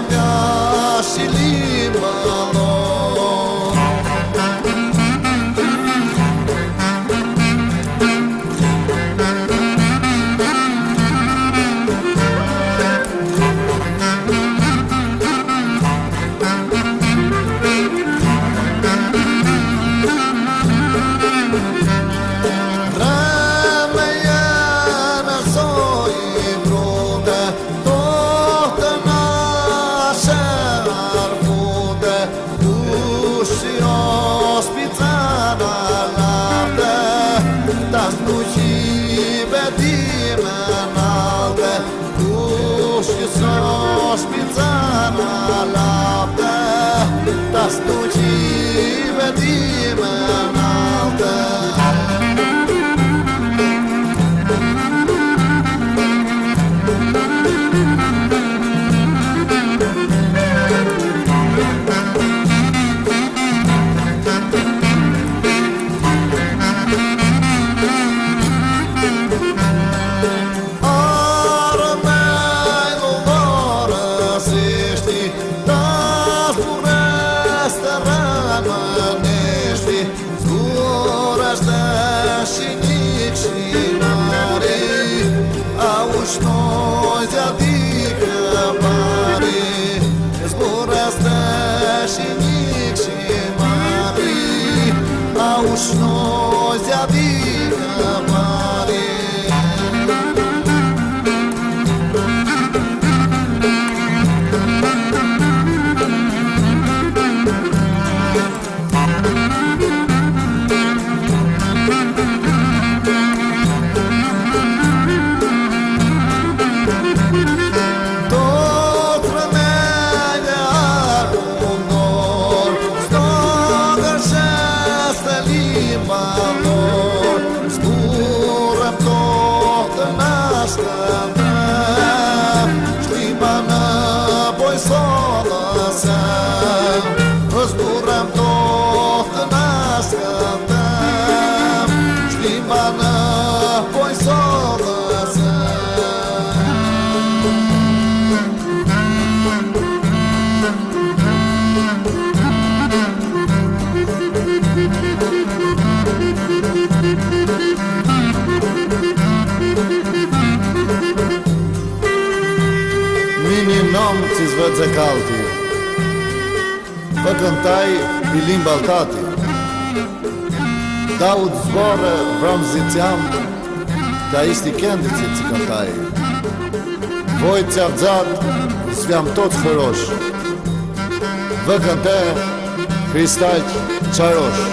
mea și limba lor. Das tu cive dimenaltă. Nós adică mare, zbură-stă și mic și mare, auși nós adică mare. Zburăm tot nas cântăm, limba înapoi s-o lăsăm. Mini nom ți-ți văd calti, vă cântai pe limba altate. Daud zboră, vreau ziceam, dar este kendice ți cântai. Voi ți-avzat, sviam toți hăroși. Vă cântai, Hristaci Cearoși.